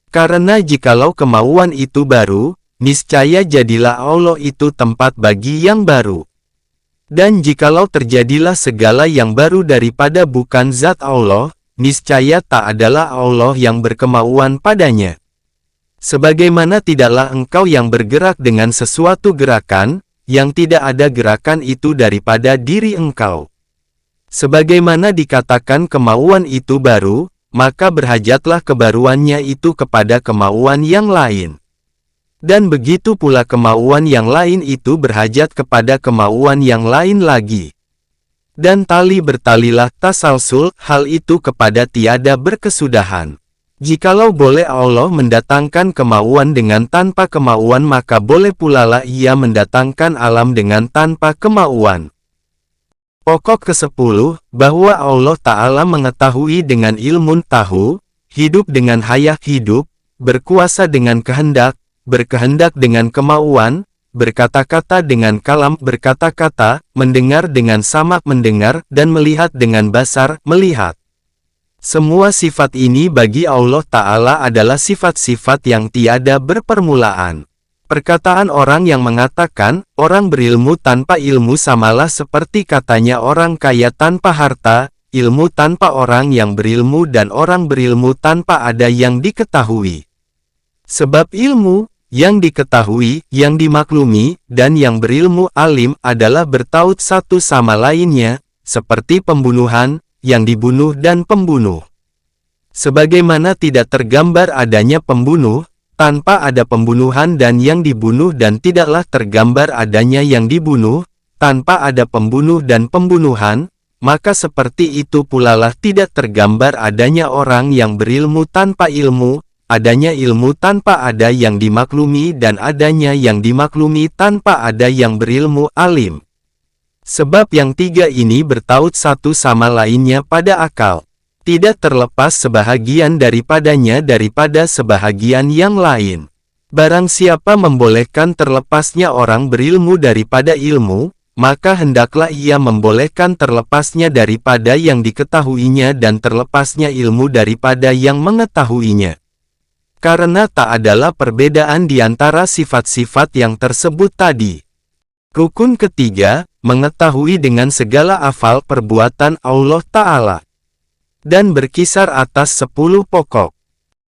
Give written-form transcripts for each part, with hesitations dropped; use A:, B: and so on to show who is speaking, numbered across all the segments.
A: Karena jikalau kemauan itu baru, niscaya jadilah Allah itu tempat bagi yang baru. Dan jikalau terjadilah segala yang baru daripada bukan zat Allah, niscaya tak adalah Allah yang berkemauan padanya. Sebagaimana tidaklah engkau yang bergerak dengan sesuatu gerakan, yang tidak ada gerakan itu daripada diri engkau. Sebagaimana dikatakan kemauan itu baru, maka berhajatlah kebaruannya itu kepada kemauan yang lain. Dan begitu pula kemauan yang lain itu berhajat kepada kemauan yang lain lagi. Dan tali bertalilah tasalsul, hal itu kepada tiada berkesudahan. Jikalau boleh Allah mendatangkan kemauan dengan tanpa kemauan, maka boleh pula lah Ia mendatangkan alam dengan tanpa kemauan. Pokok ke-10, bahwa Allah Ta'ala mengetahui dengan ilmu tahu, hidup dengan hayat hidup, berkuasa dengan kehendak, berkehendak dengan kemauan, berkata-kata dengan kalam berkata-kata, mendengar dengan samak mendengar, dan melihat dengan basar melihat. Semua sifat ini bagi Allah Ta'ala adalah sifat-sifat yang tiada berpermulaan. Perkataan orang yang mengatakan, orang berilmu tanpa ilmu samalah seperti katanya orang kaya tanpa harta, ilmu tanpa orang yang berilmu dan orang berilmu tanpa ada yang diketahui. Sebab ilmu, yang diketahui, yang dimaklumi, dan yang berilmu alim adalah bertaut satu sama lainnya, seperti pembunuhan, yang dibunuh dan pembunuh. Sebagaimana tidak tergambar adanya pembunuh, tanpa ada pembunuhan dan yang dibunuh dan tidaklah tergambar adanya yang dibunuh, tanpa ada pembunuh dan pembunuhan, maka seperti itu pula lah tidak tergambar adanya orang yang berilmu tanpa ilmu, adanya ilmu tanpa ada yang dimaklumi dan adanya yang dimaklumi tanpa ada yang berilmu alim. Sebab yang tiga ini bertaut satu sama lainnya pada akal. Tidak terlepas sebahagian daripadanya daripada sebahagian yang lain. Barang siapa membolehkan terlepasnya orang berilmu daripada ilmu, maka hendaklah ia membolehkan terlepasnya daripada yang diketahuinya dan terlepasnya ilmu daripada yang mengetahuinya. Karena tak adalah perbedaan di antara sifat-sifat yang tersebut tadi. Rukun ketiga, mengetahui dengan segala afal perbuatan Allah Ta'ala. Dan berkisar atas 10 pokok.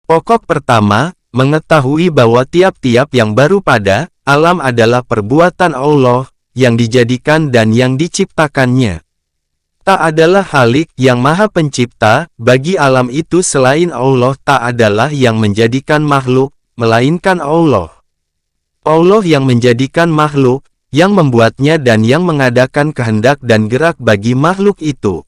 A: Pokok pertama, mengetahui bahwa tiap-tiap yang baru pada alam adalah perbuatan Allah, yang dijadikan dan yang diciptakannya. Tak adalah Khalik yang Maha Pencipta, bagi alam itu selain Allah tak adalah yang menjadikan makhluk, melainkan Allah. Allah yang menjadikan makhluk, yang membuatnya dan yang mengadakan kehendak dan gerak bagi makhluk itu.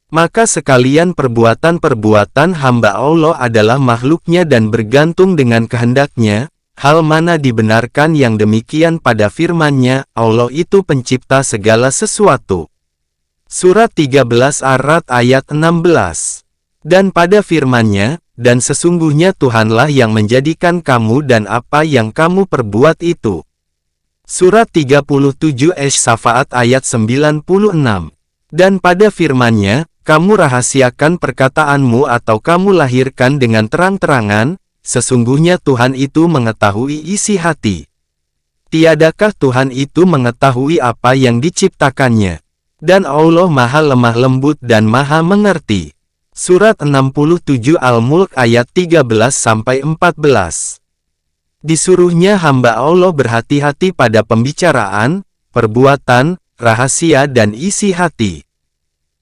A: Maka sekalian perbuatan-perbuatan hamba Allah adalah makhluknya dan bergantung dengan kehendaknya, hal mana dibenarkan yang demikian pada firman-Nya, Allah itu pencipta segala sesuatu. Surat 13 Ar-Ra'd ayat 16. Dan pada firman-Nya, dan sesungguhnya Tuhanlah yang menjadikan kamu dan apa yang kamu perbuat itu. Surat 37 Asy-Syafaat ayat 96. Dan pada firman-Nya, kamu rahasiakan perkataanmu atau kamu lahirkan dengan terang-terangan, sesungguhnya Tuhan itu mengetahui isi hati. Tiadakah Tuhan itu mengetahui apa yang diciptakannya? Dan Allah Maha lemah lembut dan Maha mengerti. Surat 67 Al-Mulk ayat 13-14. Disuruhnya hamba Allah berhati-hati pada pembicaraan, perbuatan, rahasia dan isi hati.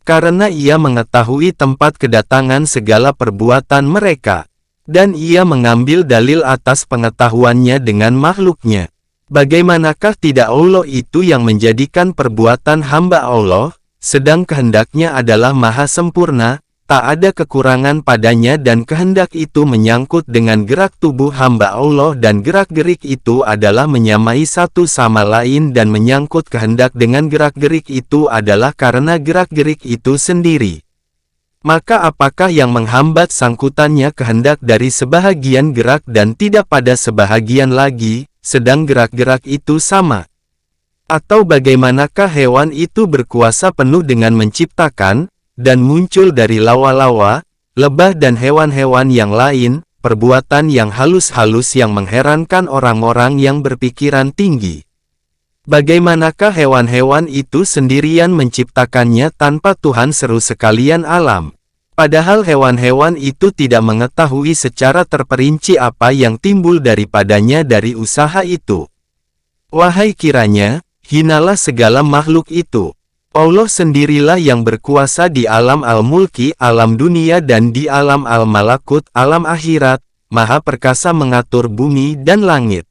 A: Karena ia mengetahui tempat kedatangan segala perbuatan mereka. Dan ia mengambil dalil atas pengetahuannya dengan makhluknya. Bagaimanakah tidak Allah itu yang menjadikan perbuatan hamba Allah, sedang kehendaknya adalah maha sempurna, tak ada kekurangan padanya dan kehendak itu menyangkut dengan gerak tubuh hamba Allah dan gerak-gerik itu adalah menyamai satu sama lain dan menyangkut kehendak dengan gerak-gerik itu adalah karena gerak-gerik itu sendiri. Maka apakah yang menghambat sangkutannya kehendak dari sebahagian gerak dan tidak pada sebahagian lagi, sedang gerak-gerak itu sama? Atau bagaimanakah hewan itu berkuasa penuh dengan menciptakan, dan muncul dari lawa-lawa, lebah dan hewan-hewan yang lain, perbuatan yang halus-halus yang mengherankan orang-orang yang berpikiran tinggi. Bagaimanakah hewan-hewan itu sendirian menciptakannya tanpa Tuhan seru sekalian alam? Padahal hewan-hewan itu tidak mengetahui secara terperinci apa yang timbul daripadanya dari usaha itu. Wahai kiranya, hinalah segala makhluk itu. Allah sendirilah yang berkuasa di alam al-mulki, alam dunia dan di alam al-malakut, alam akhirat, maha perkasa mengatur bumi dan langit.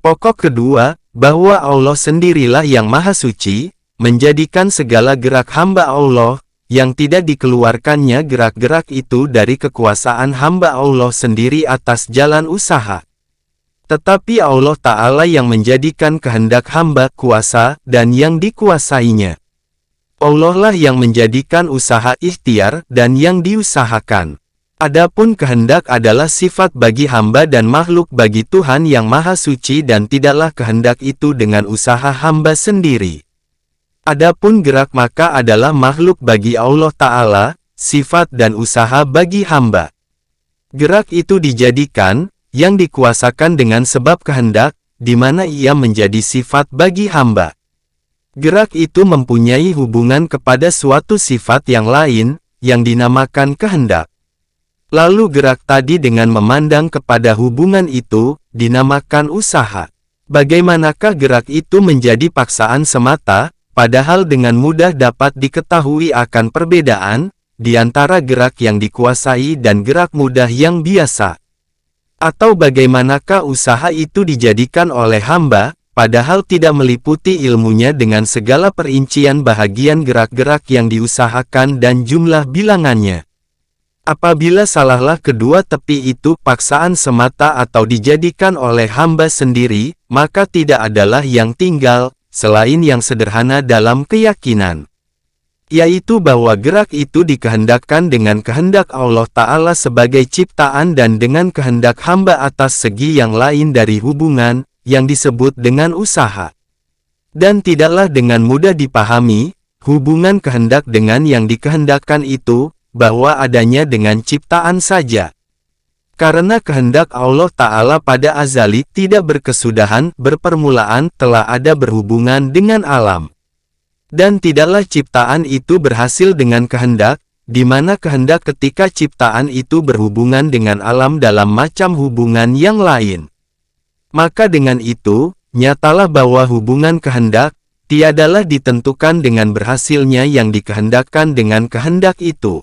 A: Pokok kedua, bahwa Allah sendirilah yang maha suci, menjadikan segala gerak hamba Allah, yang tidak dikeluarkannya gerak-gerak itu dari kekuasaan hamba Allah sendiri atas jalan usaha. Tetapi Allah Ta'ala yang menjadikan kehendak hamba kuasa dan yang dikuasainya. Allah lah yang menjadikan usaha ikhtiar dan yang diusahakan. Adapun kehendak adalah sifat bagi hamba dan makhluk bagi Tuhan yang Maha Suci dan tidaklah kehendak itu dengan usaha hamba sendiri. Adapun gerak maka adalah makhluk bagi Allah Ta'ala, sifat dan usaha bagi hamba. Gerak itu dijadikan, yang dikuasakan dengan sebab kehendak, di mana ia menjadi sifat bagi hamba. Gerak itu mempunyai hubungan kepada suatu sifat yang lain, yang dinamakan kehendak. Lalu gerak tadi dengan memandang kepada hubungan itu, dinamakan usaha. Bagaimanakah gerak itu menjadi paksaan semata, padahal dengan mudah dapat diketahui akan perbedaan, di antara gerak yang dikuasai dan gerak mudah yang biasa. Atau bagaimanakah usaha itu dijadikan oleh hamba, padahal tidak meliputi ilmunya dengan segala perincian bahagian gerak-gerak yang diusahakan dan jumlah bilangannya. Apabila salahlah kedua tepi itu paksaan semata atau dijadikan oleh hamba sendiri, maka tidak adalah yang tinggal, selain yang sederhana dalam keyakinan. Yaitu bahwa gerak itu dikehendakkan dengan kehendak Allah Ta'ala sebagai ciptaan dan dengan kehendak hamba atas segi yang lain dari hubungan, yang disebut dengan usaha. Dan tidaklah dengan mudah dipahami, hubungan kehendak dengan yang dikehendakkan itu, bahwa adanya dengan ciptaan saja. Karena kehendak Allah Ta'ala pada azali tidak berkesudahan, berpermulaan, telah ada berhubungan dengan alam. Dan tidaklah ciptaan itu berhasil dengan kehendak, di mana kehendak ketika ciptaan itu berhubungan dengan alam dalam macam hubungan yang lain. Maka dengan itu, nyatalah bahwa hubungan kehendak, tiadalah ditentukan dengan berhasilnya yang dikehendakkan dengan kehendak itu.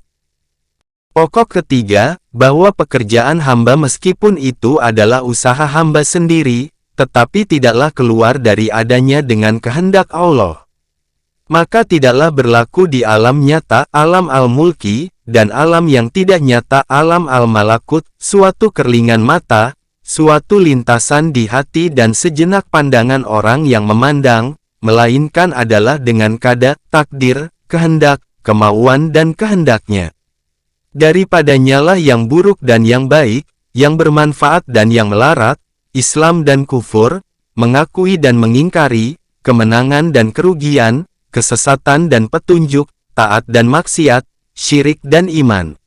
A: Pokok ketiga, bahwa pekerjaan hamba meskipun itu adalah usaha hamba sendiri, tetapi tidaklah keluar dari adanya dengan kehendak Allah. Maka tidaklah berlaku di alam nyata, alam al-mulki, dan alam yang tidak nyata, alam al-malakut, suatu kerlingan mata, suatu lintasan di hati dan sejenak pandangan orang yang memandang, melainkan adalah dengan kada, takdir, kehendak, kemauan dan kehendaknya. Daripadanyalah yang buruk dan yang baik, yang bermanfaat dan yang melarat, Islam dan kufur, mengakui dan mengingkari, kemenangan dan kerugian, kesesatan dan petunjuk, taat dan maksiat, syirik dan iman.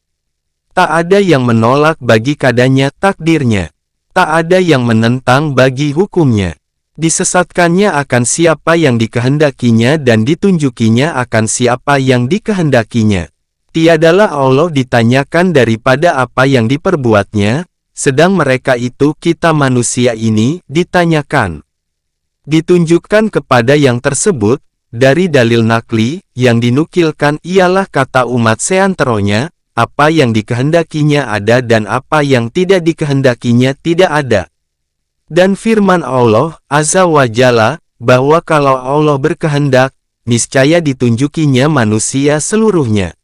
A: Tak ada yang menolak bagi kadanya takdirnya. Tak ada yang menentang bagi hukumnya. Disesatkannya akan siapa yang dikehendakinya dan ditunjukinya akan siapa yang dikehendakinya. Tiadalah Allah ditanyakan daripada apa yang diperbuatnya, sedang mereka itu kita manusia ini ditanyakan. Ditunjukkan kepada yang tersebut, dari dalil nakli, yang dinukilkan ialah kata umat seanteronya, apa yang dikehendakinya ada dan apa yang tidak dikehendakinya tidak ada. Dan firman Allah, Azza wa Jalla, bahwa kalau Allah berkehendak, niscaya ditunjukinya manusia seluruhnya.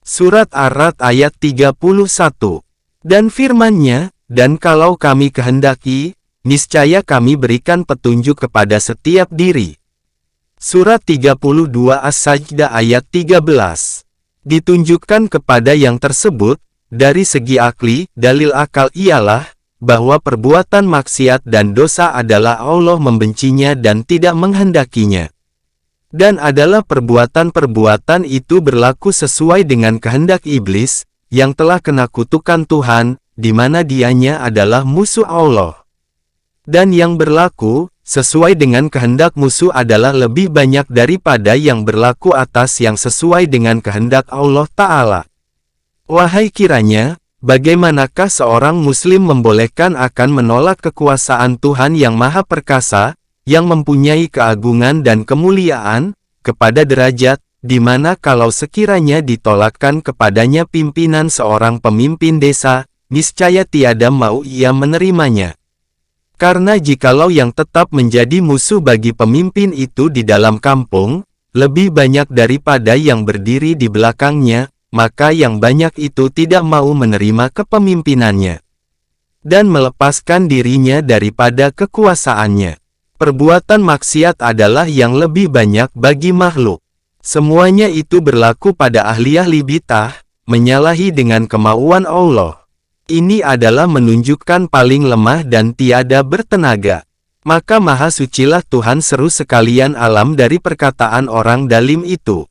A: Surat Ar-Ra'd ayat 31. Dan firman-Nya, dan kalau kami kehendaki, niscaya kami berikan petunjuk kepada setiap diri. Surat 32 As-Sajdah ayat 13. Ditunjukkan kepada yang tersebut, dari segi akli, dalil akal ialah, bahwa perbuatan maksiat dan dosa adalah Allah membencinya dan tidak menghendakinya. Dan adalah perbuatan-perbuatan itu berlaku sesuai dengan kehendak iblis, yang telah kena kutukan Tuhan, di mana dianya adalah musuh Allah. Dan yang berlaku, sesuai dengan kehendak musuh adalah lebih banyak daripada yang berlaku atas yang sesuai dengan kehendak Allah Ta'ala. Wahai kiranya, bagaimanakah seorang muslim membolehkan akan menolak kekuasaan Tuhan yang Maha Perkasa, yang mempunyai keagungan dan kemuliaan, kepada derajat, di mana kalau sekiranya ditolakkan kepadanya pimpinan seorang pemimpin desa, niscaya tiada mau ia menerimanya. Karena jikalau yang tetap menjadi musuh bagi pemimpin itu di dalam kampung, lebih banyak daripada yang berdiri di belakangnya, maka yang banyak itu tidak mau menerima kepemimpinannya dan melepaskan dirinya daripada kekuasaannya. Perbuatan maksiat adalah yang lebih banyak bagi makhluk. Semuanya itu berlaku pada ahli-ahli bidah, menyalahi dengan kemauan Allah. Ini adalah menunjukkan paling lemah dan tiada bertenaga. Maka maha sucilah Tuhan seru sekalian alam dari perkataan orang dalim itu.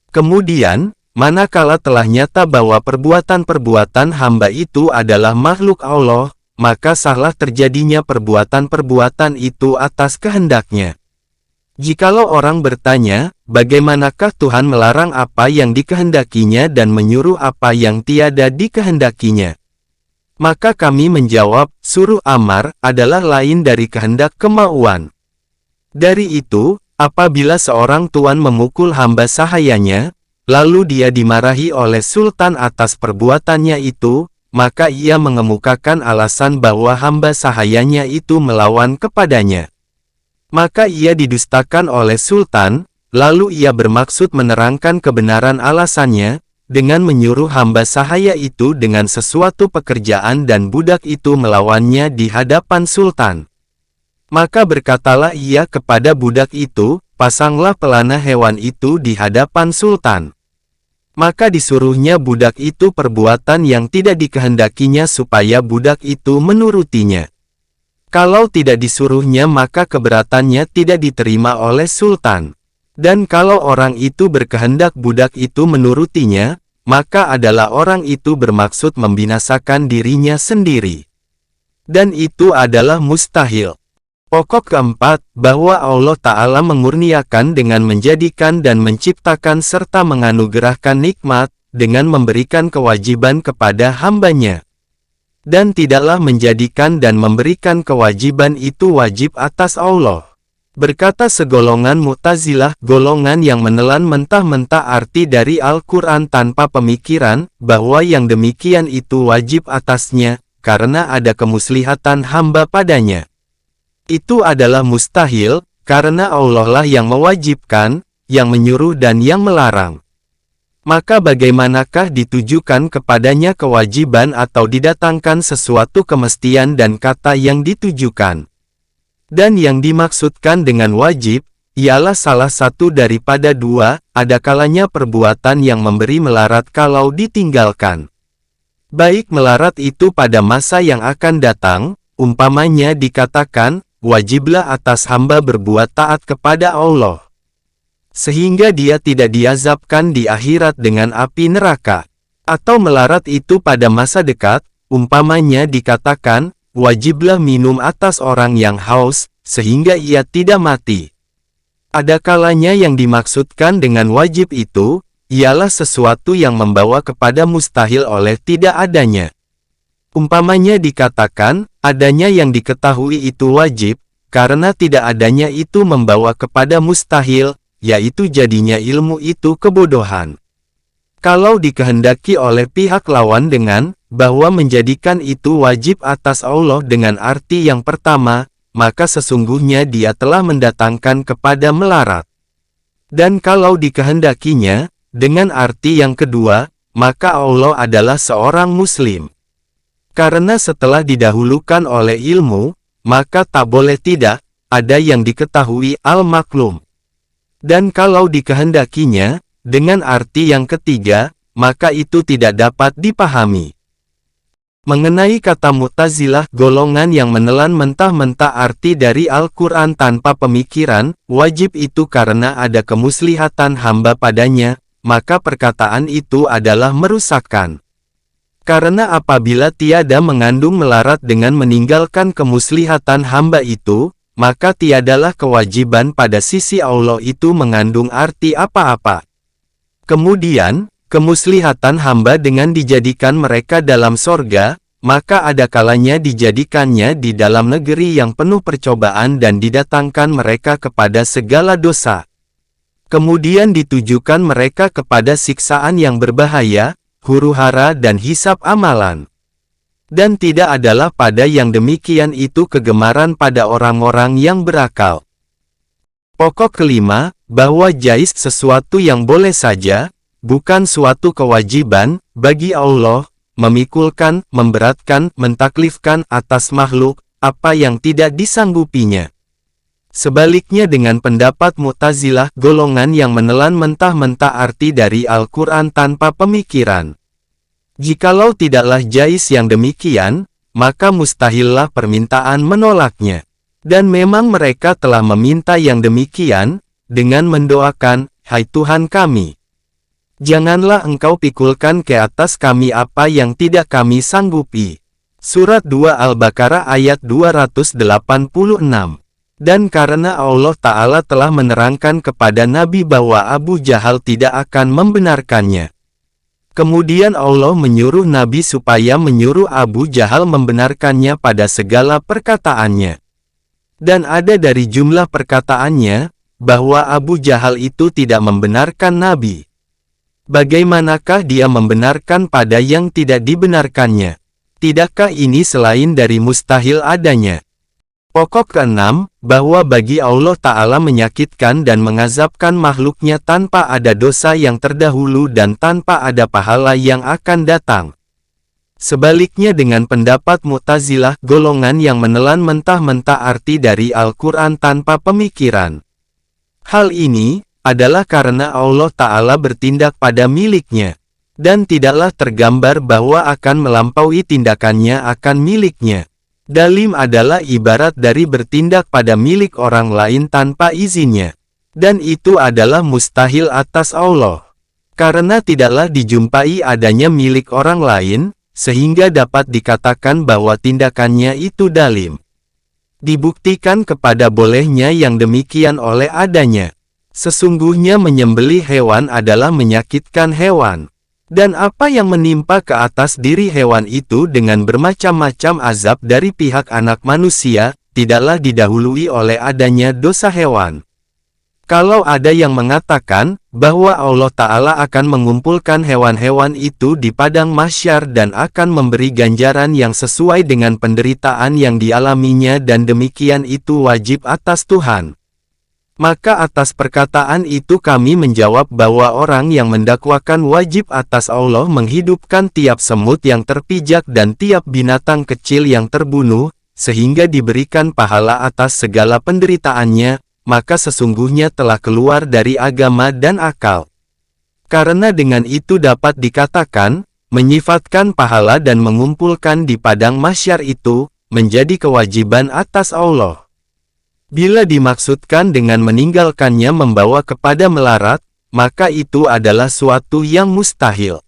A: Kemudian, manakala telah nyata bahwa perbuatan-perbuatan hamba itu adalah makhluk Allah, maka sahlah terjadinya perbuatan-perbuatan itu atas kehendaknya. Jikalau orang bertanya, bagaimanakah Tuhan melarang apa yang dikehendakinya dan menyuruh apa yang tiada dikehendakinya? Maka kami menjawab, suruh amar adalah lain dari kehendak kemauan. Dari itu, apabila seorang tuan memukul hamba sahayanya, lalu dia dimarahi oleh sultan atas perbuatannya itu, maka ia mengemukakan alasan bahwa hamba sahayanya itu melawan kepadanya. Maka ia didustakan oleh sultan, lalu ia bermaksud menerangkan kebenaran alasannya, dengan menyuruh hamba sahaya itu dengan sesuatu pekerjaan dan budak itu melawannya di hadapan sultan. Maka berkatalah ia kepada budak itu, pasanglah pelana hewan itu di hadapan sultan. Maka disuruhnya budak itu perbuatan yang tidak dikehendakinya supaya budak itu menurutinya. Kalau tidak disuruhnya maka keberatannya tidak diterima oleh sultan. Dan kalau orang itu berkehendak budak itu menurutinya, maka adalah orang itu bermaksud membinasakan dirinya sendiri. Dan itu adalah mustahil. Pokok keempat, bahwa Allah Ta'ala mengurniakan dengan menjadikan dan menciptakan serta menganugerahkan nikmat, dengan memberikan kewajiban kepada hambanya. Dan tidaklah menjadikan dan memberikan kewajiban itu wajib atas Allah. Berkata segolongan Mu'tazilah, golongan yang menelan mentah-mentah arti dari Al-Quran tanpa pemikiran, bahwa yang demikian itu wajib atasnya, karena ada kemuslihatan hamba padanya. Itu adalah mustahil, karena Allah lah yang mewajibkan, yang menyuruh dan yang melarang. Maka bagaimanakah ditujukan kepadanya kewajiban atau didatangkan sesuatu kemestian dan kata yang ditujukan? Dan yang dimaksudkan dengan wajib, ialah salah satu daripada dua, ada kalanya perbuatan yang memberi melarat kalau ditinggalkan. Baik melarat itu pada masa yang akan datang, umpamanya dikatakan, wajiblah atas hamba berbuat taat kepada Allah, sehingga dia tidak diazabkan di akhirat dengan api neraka. Atau melarat itu pada masa dekat, umpamanya dikatakan, wajiblah minum atas orang yang haus, sehingga ia tidak mati. Ada kalanya yang dimaksudkan dengan wajib itu, ialah sesuatu yang membawa kepada mustahil oleh tidak adanya. Umpamanya dikatakan, adanya yang diketahui itu wajib, karena tidak adanya itu membawa kepada mustahil, yaitu jadinya ilmu itu kebodohan. Kalau dikehendaki oleh pihak lawan dengan, bahwa menjadikan itu wajib atas Allah dengan arti yang pertama, maka sesungguhnya dia telah mendatangkan kepada melarat. Dan kalau dikehendakinya, dengan arti yang kedua, maka Allah adalah seorang muslim. Karena setelah didahulukan oleh ilmu, maka tak boleh tidak, ada yang diketahui al-maklum. Dan kalau dikehendakinya, dengan arti yang ketiga, maka itu tidak dapat dipahami. Mengenai kata Mu'tazilah, golongan yang menelan mentah-mentah arti dari Al-Quran tanpa pemikiran, wajib itu karena ada kemuslihatan hamba padanya, maka perkataan itu adalah merusakkan. Karena apabila tiada mengandung melarat dengan meninggalkan kemuslihatan hamba itu, maka tiadalah kewajiban pada sisi Allah itu mengandung arti apa-apa. Kemudian, kemuslihatan hamba dengan dijadikan mereka dalam sorga, maka ada kalanya dijadikannya di dalam negeri yang penuh percobaan dan didatangkan mereka kepada segala dosa. Kemudian ditujukan mereka kepada siksaan yang berbahaya, huru-hara dan hisab amalan. Dan tidak adalah pada yang demikian itu kegemaran pada orang-orang yang berakal. Pokok kelima, bahwa jais sesuatu yang boleh saja, bukan suatu kewajiban, bagi Allah, memikulkan, memberatkan, mentaklifkan atas makhluk, apa yang tidak disanggupinya. Sebaliknya dengan pendapat Mu'tazilah, golongan yang menelan mentah-mentah arti dari Al-Quran tanpa pemikiran. Jikalau tidaklah jais yang demikian, maka mustahillah permintaan menolaknya. Dan memang mereka telah meminta yang demikian, dengan mendoakan, "Hai Tuhan kami, janganlah engkau pikulkan ke atas kami apa yang tidak kami sanggupi." Surat 2 Al-Baqarah ayat 286. Dan karena Allah Ta'ala telah menerangkan kepada Nabi bahwa Abu Jahal tidak akan membenarkannya. Kemudian Allah menyuruh Nabi supaya menyuruh Abu Jahal membenarkannya pada segala perkataannya. Dan ada dari jumlah perkataannya, bahwa Abu Jahal itu tidak membenarkan Nabi. Bagaimanakah dia membenarkan pada yang tidak dibenarkannya? Tidakkah ini selain dari mustahil adanya? Pokok keenam, bahwa bagi Allah Ta'ala menyakitkan dan mengazabkan makhluknya tanpa ada dosa yang terdahulu dan tanpa ada pahala yang akan datang. Sebaliknya dengan pendapat Mu'tazilah, golongan yang menelan mentah-mentah arti dari Al-Quran tanpa pemikiran. Hal ini adalah karena Allah Ta'ala bertindak pada miliknya, dan tidaklah tergambar bahwa akan melampaui tindakannya akan miliknya. Dalim adalah ibarat dari bertindak pada milik orang lain tanpa izinnya. Dan itu adalah mustahil atas Allah. Karena tidaklah dijumpai adanya milik orang lain, sehingga dapat dikatakan bahwa tindakannya itu dalim. Dibuktikan kepada bolehnya yang demikian oleh adanya. Sesungguhnya menyembelih hewan adalah menyakitkan hewan. Dan apa yang menimpa ke atas diri hewan itu dengan bermacam-macam azab dari pihak anak manusia, tidaklah didahului oleh adanya dosa hewan. Kalau ada yang mengatakan, bahwa Allah Ta'ala akan mengumpulkan hewan-hewan itu di padang mahsyar dan akan memberi ganjaran yang sesuai dengan penderitaan yang dialaminya dan demikian itu wajib atas Tuhan. Maka atas perkataan itu kami menjawab bahwa orang yang mendakwakan wajib atas Allah menghidupkan tiap semut yang terpijak dan tiap binatang kecil yang terbunuh, sehingga diberikan pahala atas segala penderitaannya, maka sesungguhnya telah keluar dari agama dan akal. Karena dengan itu dapat dikatakan, menyifatkan pahala dan mengumpulkan di padang mahsyar itu, menjadi kewajiban atas Allah. Bila dimaksudkan dengan meninggalkannya membawa kepada melarat, maka itu adalah suatu yang mustahil.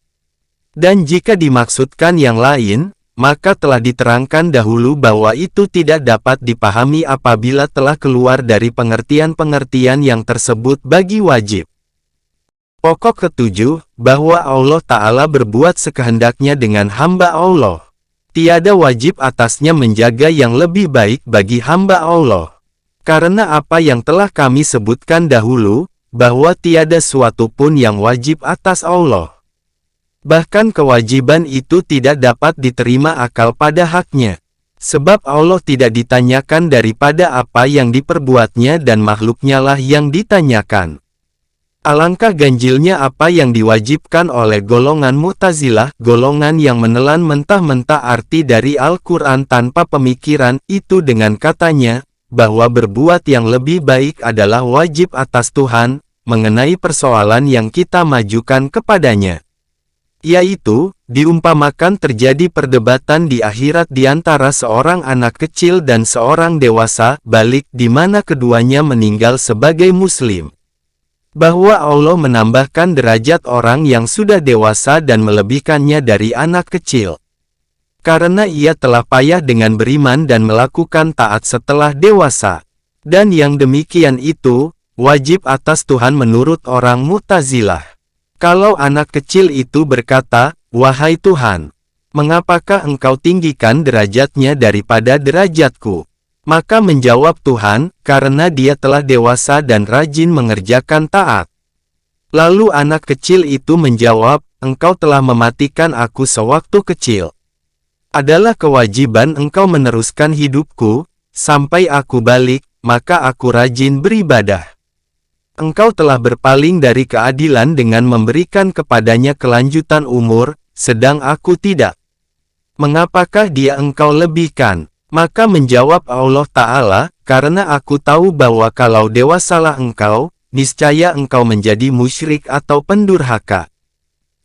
A: Dan jika dimaksudkan yang lain, maka telah diterangkan dahulu bahwa itu tidak dapat dipahami apabila telah keluar dari pengertian-pengertian yang tersebut bagi wajib. Pokok ketujuh, bahwa Allah Ta'ala berbuat sekehendaknya dengan hamba Allah. Tiada wajib atasnya menjaga yang lebih baik bagi hamba Allah. Karena apa yang telah kami sebutkan dahulu, bahwa tiada suatu pun yang wajib atas Allah. Bahkan kewajiban itu tidak dapat diterima akal pada haknya. Sebab Allah tidak ditanyakan daripada apa yang diperbuatnya dan makhluknya lah yang ditanyakan. Alangkah ganjilnya apa yang diwajibkan oleh golongan Mu'tazilah, golongan yang menelan mentah-mentah arti dari Al-Quran tanpa pemikiran, itu dengan katanya, bahwa berbuat yang lebih baik adalah wajib atas Tuhan, mengenai persoalan yang kita majukan kepadanya. Yaitu, diumpamakan terjadi perdebatan di akhirat di antara seorang anak kecil dan seorang dewasa, balik di mana keduanya meninggal sebagai muslim. bahwa Allah menambahkan derajat orang yang sudah dewasa dan melebihkannya dari anak kecil. Karena ia telah payah dengan beriman dan melakukan taat setelah dewasa. Dan yang demikian itu, wajib atas Tuhan menurut orang Mu'tazilah. Kalau anak kecil itu berkata, "Wahai Tuhan, mengapakah engkau tinggikan derajatnya daripada derajatku?" Maka menjawab Tuhan, "Karena dia telah dewasa dan rajin mengerjakan taat." Lalu anak kecil itu menjawab, "Engkau telah mematikan aku sewaktu kecil. Adalah kewajiban engkau meneruskan hidupku, sampai aku balik, maka aku rajin beribadah. Engkau telah berpaling dari keadilan dengan memberikan kepadanya kelanjutan umur, sedang aku tidak. Mengapakah dia engkau lebihkan?" Maka menjawab Allah Ta'ala, "Karena aku tahu bahwa kalau dewasalah engkau, niscaya engkau menjadi musyrik atau pendurhaka.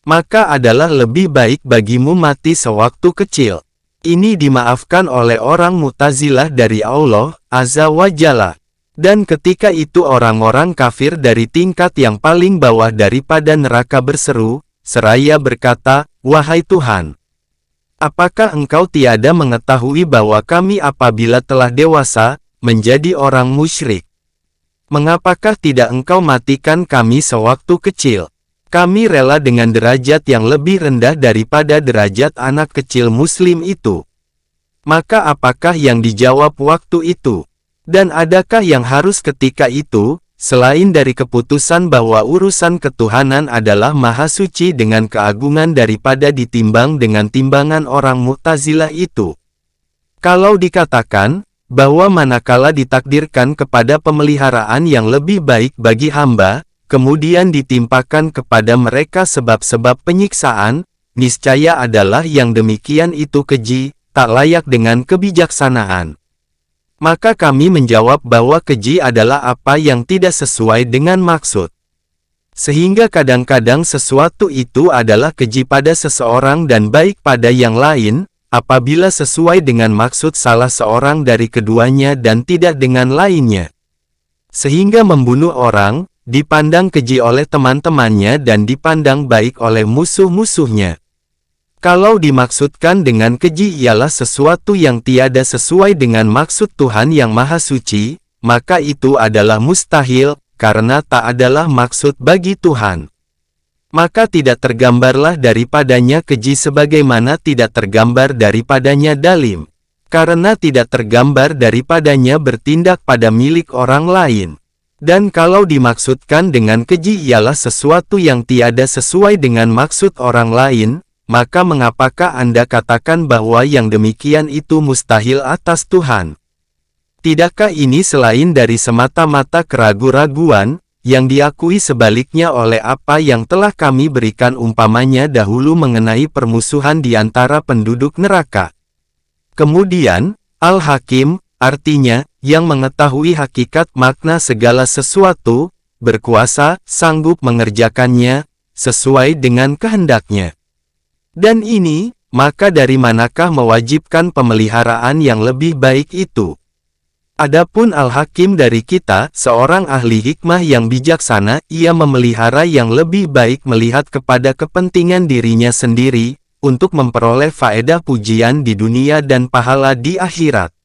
A: Maka adalah lebih baik bagimu mati sewaktu kecil." Ini dimaafkan oleh orang Mu'tazilah dari Allah Azza wa Jalla. Dan ketika itu orang-orang kafir dari tingkat yang paling bawah daripada neraka berseru, seraya berkata, "Wahai Tuhan, apakah engkau tiada mengetahui bahwa kami apabila telah dewasa, menjadi orang musyrik? Mengapakah tidak engkau matikan kami sewaktu kecil? Kami rela dengan derajat yang lebih rendah daripada derajat anak kecil muslim itu." Maka apakah yang dijawab waktu itu? Dan adakah yang harus ketika itu, selain dari keputusan bahwa urusan ketuhanan adalah maha suci dengan keagungan daripada ditimbang dengan timbangan orang Mu'tazilah itu? Kalau dikatakan, bahwa manakala ditakdirkan kepada pemeliharaan yang lebih baik bagi hamba, kemudian ditimpakan kepada mereka sebab-sebab penyiksaan, niscaya adalah yang demikian itu keji, tak layak dengan kebijaksanaan. Maka kami menjawab bahwa keji adalah apa yang tidak sesuai dengan maksud. Sehingga kadang-kadang sesuatu itu adalah keji pada seseorang dan baik pada yang lain, apabila sesuai dengan maksud salah seorang dari keduanya dan tidak dengan lainnya. Sehingga membunuh orang, dipandang keji oleh teman-temannya dan dipandang baik oleh musuh-musuhnya. Kalau dimaksudkan dengan keji ialah sesuatu yang tiada sesuai dengan maksud Tuhan yang Maha Suci, maka itu adalah mustahil, karena tak adalah maksud bagi Tuhan. Maka tidak tergambarlah daripadanya keji sebagaimana tidak tergambar daripadanya dalim. Karena tidak tergambar daripadanya bertindak pada milik orang lain. Dan kalau dimaksudkan dengan keji ialah sesuatu yang tiada sesuai dengan maksud orang lain, maka mengapakah Anda katakan bahwa yang demikian itu mustahil atas Tuhan? Tidakkah ini selain dari semata-mata keraguan-raguan, yang diakui sebaliknya oleh apa yang telah kami berikan umpamanya dahulu mengenai permusuhan di antara penduduk neraka? Kemudian, Al-Hakim, artinya, yang mengetahui hakikat makna segala sesuatu, berkuasa, sanggup mengerjakannya, sesuai dengan kehendaknya. Dan ini, maka dari manakah mewajibkan pemeliharaan yang lebih baik itu? Adapun Al-Hakim dari kita, seorang ahli hikmah yang bijaksana, ia memelihara yang lebih baik melihat kepada kepentingan dirinya sendiri, untuk memperoleh faedah pujian di dunia dan pahala di akhirat.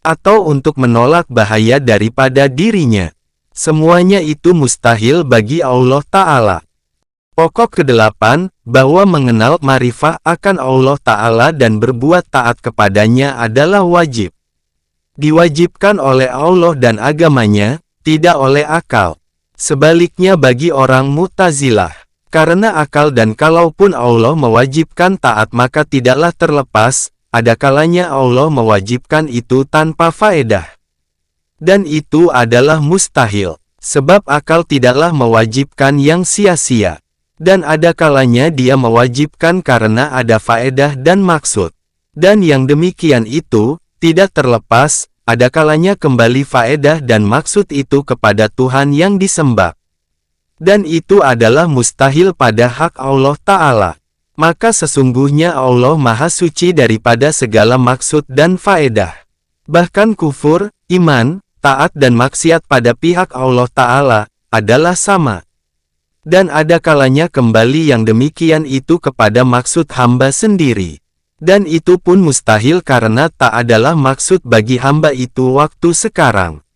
A: Atau untuk menolak bahaya daripada dirinya. Semuanya itu mustahil bagi Allah Ta'ala. Pokok ke-8, bahwa mengenal ma'rifah akan Allah Ta'ala dan berbuat taat kepadanya adalah wajib. Diwajibkan oleh Allah dan agamanya, tidak oleh akal. Sebaliknya bagi orang Mu'tazilah, karena akal dan kalaupun Allah mewajibkan taat maka tidaklah terlepas, ada kalanya Allah mewajibkan itu tanpa faedah. Dan itu adalah mustahil, sebab akal tidaklah mewajibkan yang sia-sia. Dan ada kalanya dia mewajibkan karena ada faedah dan maksud. Dan yang demikian itu, tidak terlepas, ada kalanya kembali faedah dan maksud itu kepada Tuhan yang disembah. Dan itu adalah mustahil pada hak Allah Ta'ala. Maka sesungguhnya Allah Maha Suci daripada segala maksud dan faedah. Bahkan kufur, iman, taat dan maksiat pada pihak Allah Ta'ala, adalah sama. Dan ada kalanya kembali yang demikian itu kepada maksud hamba sendiri. Dan itu pun mustahil karena tak adalah maksud bagi hamba itu waktu sekarang.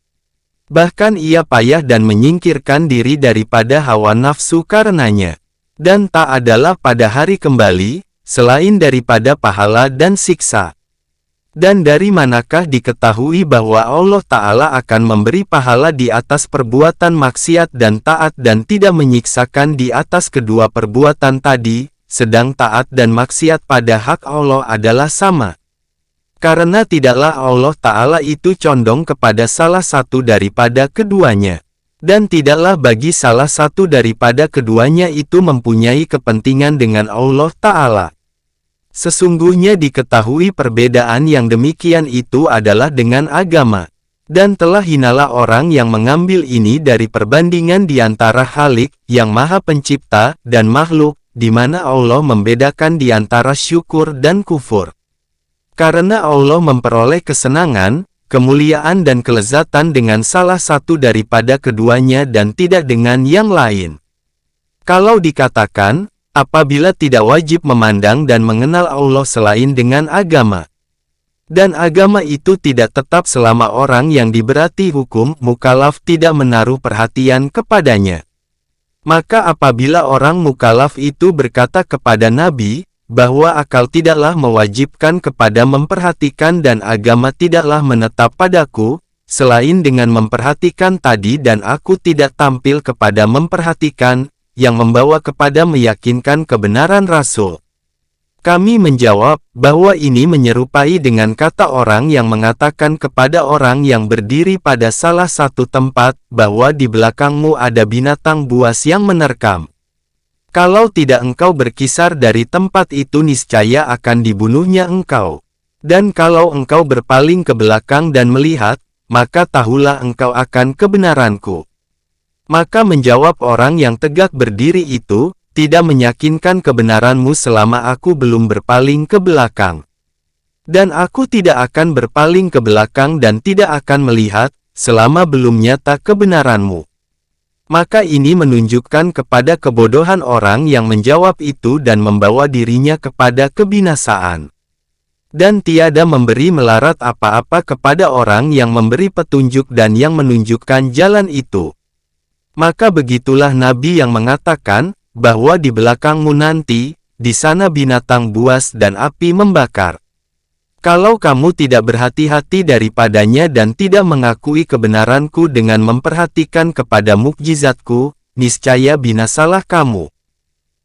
A: Bahkan ia payah dan menyingkirkan diri daripada hawa nafsu karenanya. Dan tak adalah pada hari kembali, selain daripada pahala dan siksa. Dan dari manakah diketahui bahwa Allah Ta'ala akan memberi pahala di atas perbuatan maksiat dan taat dan tidak menyiksakan di atas kedua perbuatan tadi, sedang taat dan maksiat pada hak Allah adalah sama. Karena tidaklah Allah Ta'ala itu condong kepada salah satu daripada keduanya. Dan tidaklah bagi salah satu daripada keduanya itu mempunyai kepentingan dengan Allah Ta'ala. Sesungguhnya diketahui perbedaan yang demikian itu adalah dengan agama. Dan telah hinalah orang yang mengambil ini dari perbandingan di antara Khalik, yang Maha Pencipta, dan makhluk, di mana Allah membedakan di antara syukur dan kufur. Karena Allah memperoleh kesenangan, kemuliaan dan kelezatan dengan salah satu daripada keduanya dan tidak dengan yang lain. Kalau dikatakan, apabila tidak wajib memandang dan mengenal Allah selain dengan agama. Dan agama itu tidak tetap selama orang yang diberati hukum mukallaf tidak menaruh perhatian kepadanya. Maka apabila orang mukallaf itu berkata kepada Nabi, bahwa akal tidaklah mewajibkan kepada memperhatikan dan agama tidaklah menetap padaku, selain dengan memperhatikan tadi dan aku tidak tampil kepada memperhatikan, yang membawa kepada meyakinkan kebenaran Rasul. Kami menjawab, bahwa ini menyerupai dengan kata orang yang mengatakan kepada orang yang berdiri pada salah satu tempat, bahwa di belakangmu ada binatang buas yang menerkam. Kalau tidak engkau berkisar dari tempat itu niscaya akan dibunuhnya engkau. Dan kalau engkau berpaling ke belakang dan melihat, maka tahulah engkau akan kebenaranku. Maka menjawab orang yang tegak berdiri itu, tidak meyakinkan kebenaranmu selama aku belum berpaling ke belakang. Dan aku tidak akan berpaling ke belakang dan tidak akan melihat, selama belum nyata kebenaranmu. Maka ini menunjukkan kepada kebodohan orang yang menjawab itu dan membawa dirinya kepada kebinasaan. Dan tiada memberi melarat apa-apa kepada orang yang memberi petunjuk dan yang menunjukkan jalan itu. Maka begitulah Nabi yang mengatakan, bahwa di belakangmu nanti, di sana binatang buas dan api membakar. Kalau kamu tidak berhati-hati daripadanya dan tidak mengakui kebenaranku dengan memperhatikan kepada mukjizatku, niscaya binasalah kamu.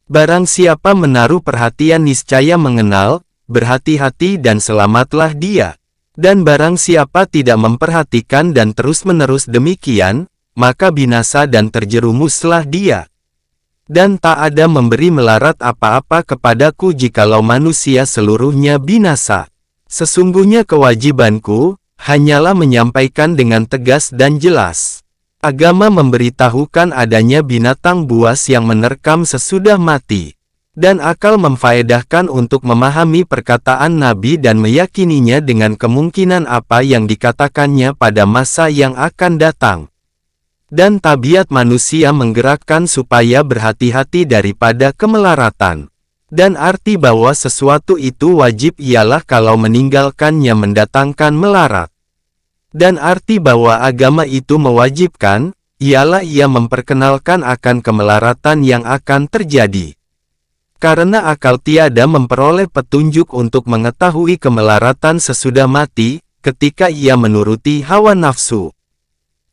A: Barang siapa menaruh perhatian niscaya mengenal, berhati-hati dan selamatlah dia. Dan barang siapa tidak memperhatikan dan terus-menerus demikian, maka binasa dan terjerumuslah dia. Dan tak ada memberi melarat apa-apa kepadaku jikalau manusia seluruhnya binasa. Sesungguhnya kewajibanku, hanyalah menyampaikan dengan tegas dan jelas. Agama memberitahukan adanya binatang buas yang menerkam sesudah mati. Dan akal memfaedahkan untuk memahami perkataan Nabi dan meyakininya dengan kemungkinan apa yang dikatakannya pada masa yang akan datang. Dan tabiat manusia menggerakkan supaya berhati-hati daripada kemelaratan. Dan arti bahwa sesuatu itu wajib ialah kalau meninggalkannya mendatangkan melarat. Dan arti bahwa agama itu mewajibkan, ialah ia memperkenalkan akan kemelaratan yang akan terjadi. Karena akal tiada memperoleh petunjuk untuk mengetahui kemelaratan sesudah mati, ketika ia menuruti hawa nafsu.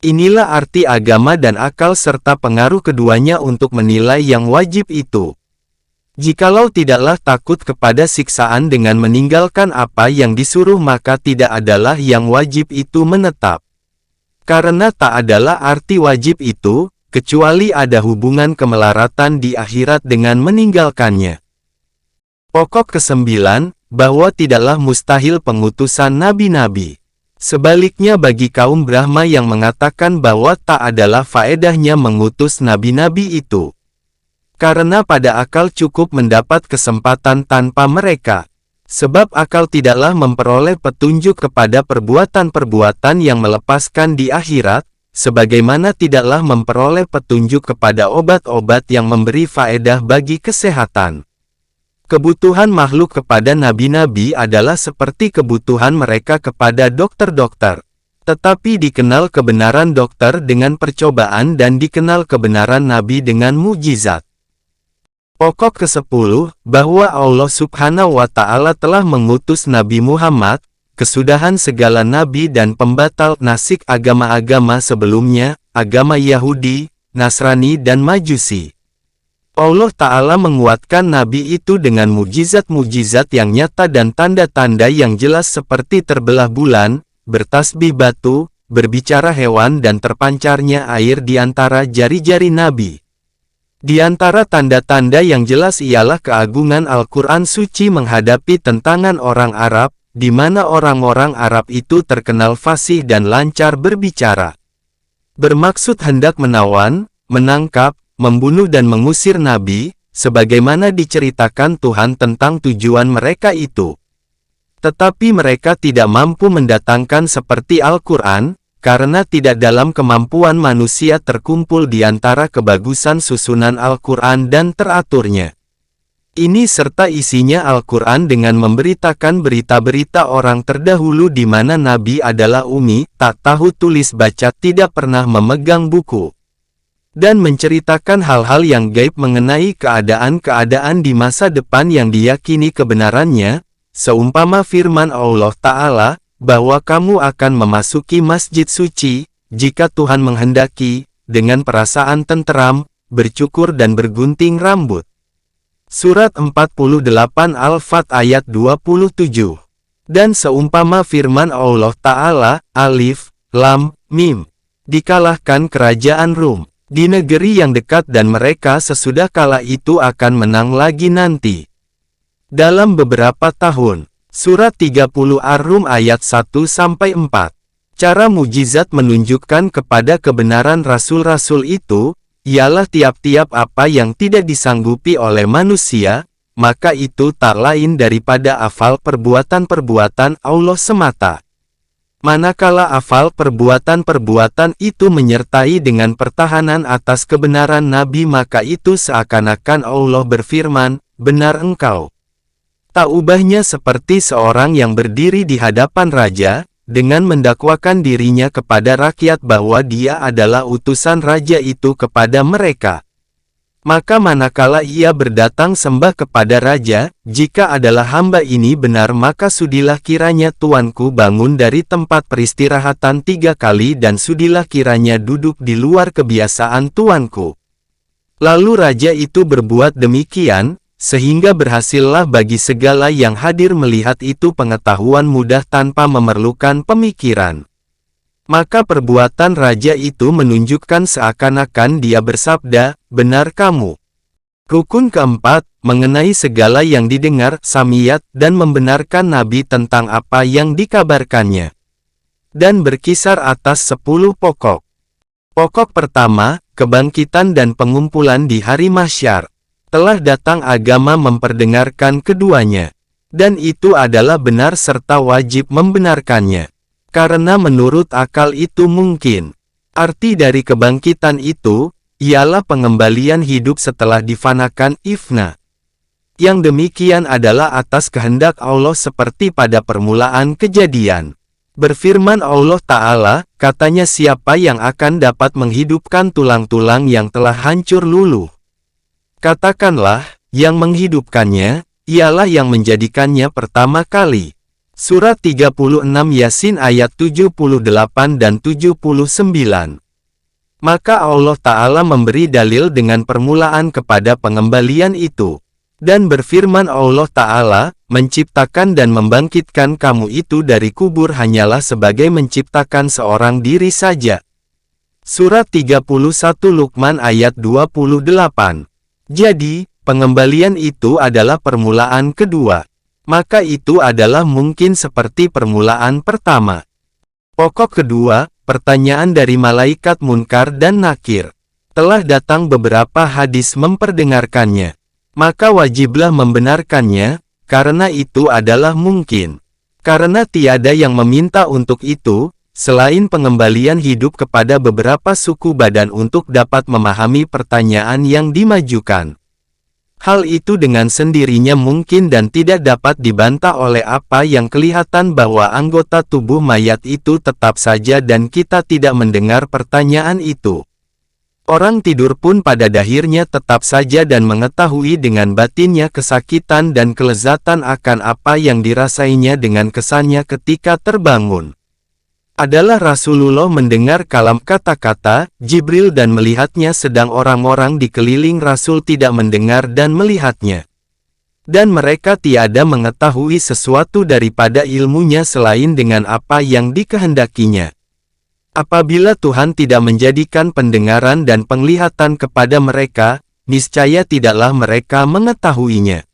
A: Inilah arti agama dan akal serta pengaruh keduanya untuk menilai yang wajib itu. Jikalau tidaklah takut kepada siksaan dengan meninggalkan apa yang disuruh maka tidak adalah yang wajib itu menetap. Karena tak adalah arti wajib itu, kecuali ada hubungan kemelaratan di akhirat dengan meninggalkannya. Pokok ke-9, bahwa tidaklah mustahil pengutusan nabi-nabi. Sebaliknya bagi kaum Brahma yang mengatakan bahwa tak adalah faedahnya mengutus nabi-nabi itu. Karena pada akal cukup mendapat kesempatan tanpa mereka. Sebab akal tidaklah memperoleh petunjuk kepada perbuatan-perbuatan yang melepaskan di akhirat, sebagaimana tidaklah memperoleh petunjuk kepada obat-obat yang memberi faedah bagi kesehatan. Kebutuhan makhluk kepada nabi-nabi adalah seperti kebutuhan mereka kepada dokter-dokter. Tetapi dikenal kebenaran dokter dengan percobaan dan dikenal kebenaran nabi dengan mukjizat. Pokok ke-10, bahwa Allah Subhanahu wa Ta'ala telah mengutus Nabi Muhammad, kesudahan segala nabi dan pembatal nasik agama-agama sebelumnya, agama Yahudi, Nasrani dan Majusi. Allah Ta'ala menguatkan nabi itu dengan mukjizat-mukjizat yang nyata dan tanda-tanda yang jelas seperti terbelah bulan, bertasbih batu, berbicara hewan dan terpancarnya air di antara jari-jari nabi. Di antara tanda-tanda yang jelas ialah keagungan Al-Quran suci menghadapi tentangan orang Arab, di mana orang-orang Arab itu terkenal fasih dan lancar berbicara. Bermaksud hendak menawan, menangkap, membunuh dan mengusir Nabi, sebagaimana diceritakan Tuhan tentang tujuan mereka itu. Tetapi mereka tidak mampu mendatangkan seperti Al-Quran, karena tidak dalam kemampuan manusia terkumpul di antara kebagusan susunan Al-Quran dan teraturnya. Ini serta isinya Al-Quran dengan memberitakan berita-berita orang terdahulu di mana Nabi adalah ummi, tak tahu tulis baca, tidak pernah memegang buku. Dan menceritakan hal-hal yang gaib mengenai keadaan-keadaan di masa depan yang diyakini kebenarannya, seumpama firman Allah Ta'ala, bahwa kamu akan memasuki masjid suci, jika Tuhan menghendaki, dengan perasaan tenteram, bercukur dan bergunting rambut. Surat 48 Al-Fat ayat 27. Dan seumpama firman Allah Ta'ala, Alif, Lam, Mim, dikalahkan kerajaan Rum, di negeri yang dekat dan mereka sesudah kala itu akan menang lagi nanti. Dalam beberapa tahun. Surat 30 Ar-Rum ayat 1-4. Cara mujizat menunjukkan kepada kebenaran rasul-rasul itu, ialah tiap-tiap apa yang tidak disanggupi oleh manusia, maka itu tak lain daripada afal perbuatan-perbuatan Allah semata. Manakala afal perbuatan-perbuatan itu menyertai dengan pertahanan atas kebenaran Nabi, maka itu seakan-akan Allah berfirman, benar engkau. Tak ubahnya seperti seorang yang berdiri di hadapan raja, dengan mendakwakan dirinya kepada rakyat bahwa dia adalah utusan raja itu kepada mereka. Maka manakala ia berdatang sembah kepada raja, jika adalah hamba ini benar maka sudilah kiranya tuanku bangun dari tempat peristirahatan 3 kali dan sudilah kiranya duduk di luar kebiasaan tuanku. Lalu raja itu berbuat demikian, sehingga berhasillah bagi segala yang hadir melihat itu pengetahuan mudah tanpa memerlukan pemikiran. Maka perbuatan raja itu menunjukkan seakan-akan dia bersabda, benar kamu. Rukun keempat, mengenai segala yang didengar, samiyat, dan membenarkan Nabi tentang apa yang dikabarkannya. Dan berkisar atas 10 pokok. Pokok pertama, kebangkitan dan pengumpulan di hari mahsyar. Telah datang agama memperdengarkan keduanya. Dan itu adalah benar serta wajib membenarkannya. Karena menurut akal itu mungkin. Arti dari kebangkitan itu, ialah pengembalian hidup setelah difanakan ifna. Yang demikian adalah atas kehendak Allah seperti pada permulaan kejadian. Berfirman Allah Ta'ala, katanya siapa yang akan dapat menghidupkan tulang-tulang yang telah hancur luluh. Katakanlah, yang menghidupkannya, ialah yang menjadikannya pertama kali. Surat 36 Yasin ayat 78 dan 79. Maka Allah Ta'ala memberi dalil dengan permulaan kepada pengembalian itu. Dan berfirman Allah Ta'ala, menciptakan dan membangkitkan kamu itu dari kubur hanyalah sebagai menciptakan seorang diri saja. Surat 31 Luqman ayat 28. Jadi, pengembalian itu adalah permulaan kedua. Maka itu adalah mungkin seperti permulaan pertama. Pokok kedua, pertanyaan dari malaikat Munkar dan Nakir. Telah datang beberapa hadis memperdengarkannya. Maka wajiblah membenarkannya, karena itu adalah mungkin. Karena tiada yang meminta untuk itu, selain pengembalian hidup kepada beberapa suku badan untuk dapat memahami pertanyaan yang dimajukan. Hal itu dengan sendirinya mungkin dan tidak dapat dibantah oleh apa yang kelihatan bahwa anggota tubuh mayat itu tetap saja dan kita tidak mendengar pertanyaan itu. Orang tidur pun pada akhirnya tetap saja dan mengetahui dengan batinnya kesakitan dan kelezatan akan apa yang dirasainya dengan kesannya ketika terbangun. Adalah Rasulullah mendengar kalam kata-kata Jibril dan melihatnya sedang orang-orang di keliling Rasul tidak mendengar dan melihatnya. Dan mereka tiada mengetahui sesuatu daripada ilmunya selain dengan apa yang dikehendakinya. Apabila Tuhan tidak menjadikan pendengaran dan penglihatan kepada mereka, niscaya tidaklah mereka mengetahuinya.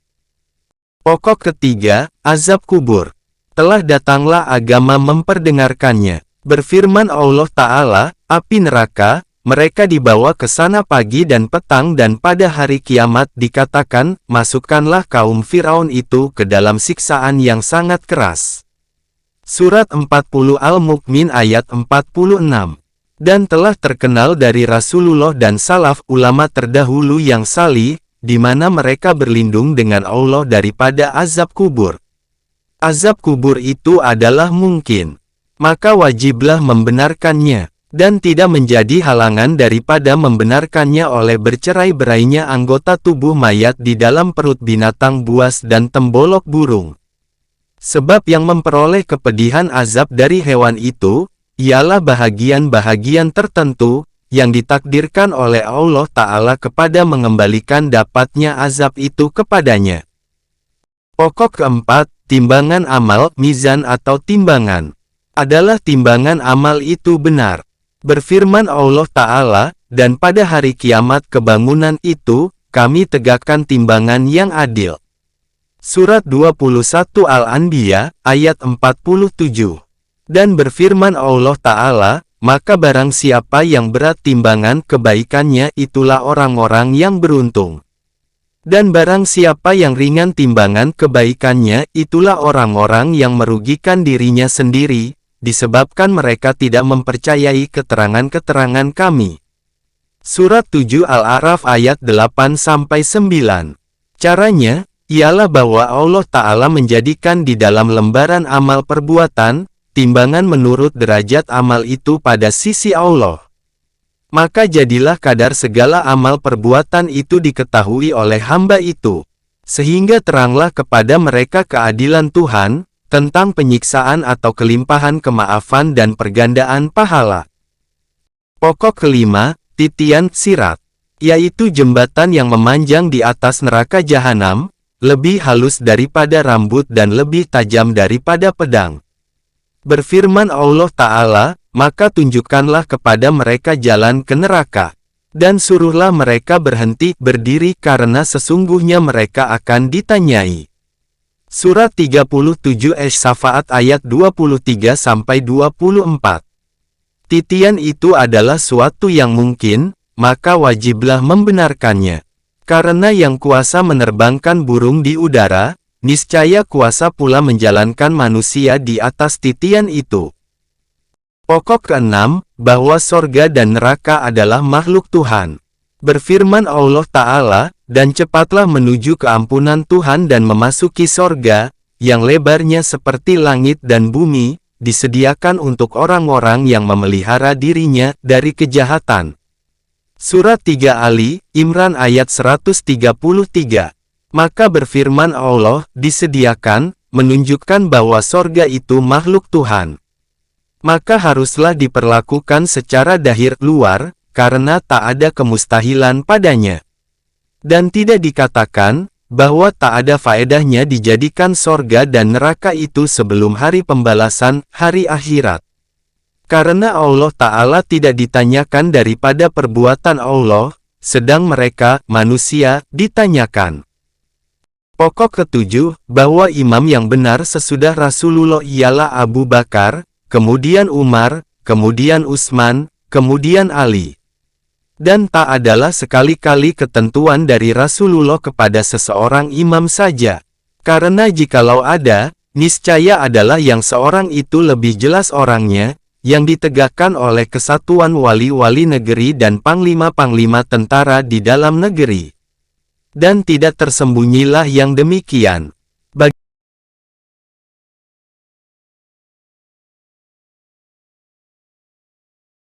A: Pokok ketiga, azab kubur. Telah datanglah agama memperdengarkannya. Berfirman Allah Ta'ala, api neraka, mereka dibawa ke sana pagi dan petang dan pada hari kiamat dikatakan, masukkanlah kaum Firaun itu ke dalam siksaan yang sangat keras. Surat 40 Al-Mu'min ayat 46. Dan telah terkenal dari Rasulullah dan salaf ulama terdahulu yang salih, di mana mereka berlindung dengan Allah daripada azab kubur. Azab kubur itu adalah mungkin, maka wajiblah membenarkannya, dan tidak menjadi halangan daripada membenarkannya oleh bercerai-berainya anggota tubuh mayat di dalam perut binatang buas dan tembolok burung. Sebab yang memperoleh kepedihan azab dari hewan itu, ialah bahagian-bahagian tertentu, yang ditakdirkan oleh Allah Ta'ala kepada mengembalikan dapatnya azab itu kepadanya. Pokok keempat, timbangan amal, mizan atau timbangan. Adalah timbangan amal itu benar. Berfirman Allah Ta'ala, dan pada hari kiamat kebangunan itu, kami tegakkan timbangan yang adil. Surat 21 Al-Anbiya, ayat 47. Dan berfirman Allah Ta'ala, maka barang siapa yang berat timbangan kebaikannya itulah orang-orang yang beruntung. Dan barang siapa yang ringan timbangan kebaikannya, itulah orang-orang yang merugikan dirinya sendiri, disebabkan mereka tidak mempercayai keterangan-keterangan kami. Surat 7 Al-A'raf ayat 8-9. Caranya, ialah bahwa Allah Ta'ala menjadikan di dalam lembaran amal perbuatan, timbangan menurut derajat amal itu pada sisi Allah. Maka jadilah kadar segala amal perbuatan itu diketahui oleh hamba itu. Sehingga teranglah kepada mereka keadilan Tuhan, tentang penyiksaan atau kelimpahan kemaafan dan pergandaan pahala. Pokok kelima, titian sirat. Yaitu jembatan yang memanjang di atas neraka jahanam, lebih halus daripada rambut dan lebih tajam daripada pedang. Berfirman Allah Ta'ala, maka tunjukkanlah kepada mereka jalan ke neraka, dan suruhlah mereka berhenti berdiri karena sesungguhnya mereka akan ditanyai. Surat 37 Asy-Syafa'at ayat 23-24. Titian itu adalah suatu yang mungkin, maka wajiblah membenarkannya. Karena yang kuasa menerbangkan burung di udara, niscaya kuasa pula menjalankan manusia di atas titian itu. Pokok keenam, bahwa sorga dan neraka adalah makhluk Tuhan. Berfirman Allah Ta'ala, dan cepatlah menuju keampunan Tuhan dan memasuki sorga, yang lebarnya seperti langit dan bumi, disediakan untuk orang-orang yang memelihara dirinya dari kejahatan. Surat 3 Ali, Imran ayat 133. Maka berfirman Allah, disediakan, menunjukkan bahwa sorga itu makhluk Tuhan. Maka haruslah diperlakukan secara dahir luar, karena tak ada kemustahilan padanya. Dan tidak dikatakan, bahwa tak ada faedahnya dijadikan sorga dan neraka itu sebelum hari pembalasan, hari akhirat. Karena Allah Ta'ala tidak ditanyakan daripada perbuatan Allah, sedang mereka, manusia, ditanyakan. Pokok ketujuh, bahwa imam yang benar sesudah Rasulullah ialah Abu Bakar, kemudian Umar, kemudian Utsman, kemudian Ali. Dan tak adalah sekali-kali ketentuan dari Rasulullah kepada seseorang imam saja. Karena jikalau ada, niscaya adalah yang seorang itu lebih jelas orangnya, yang ditegakkan oleh kesatuan wali-wali negeri dan panglima-panglima tentara di dalam negeri. Dan tidak tersembunyilah yang demikian.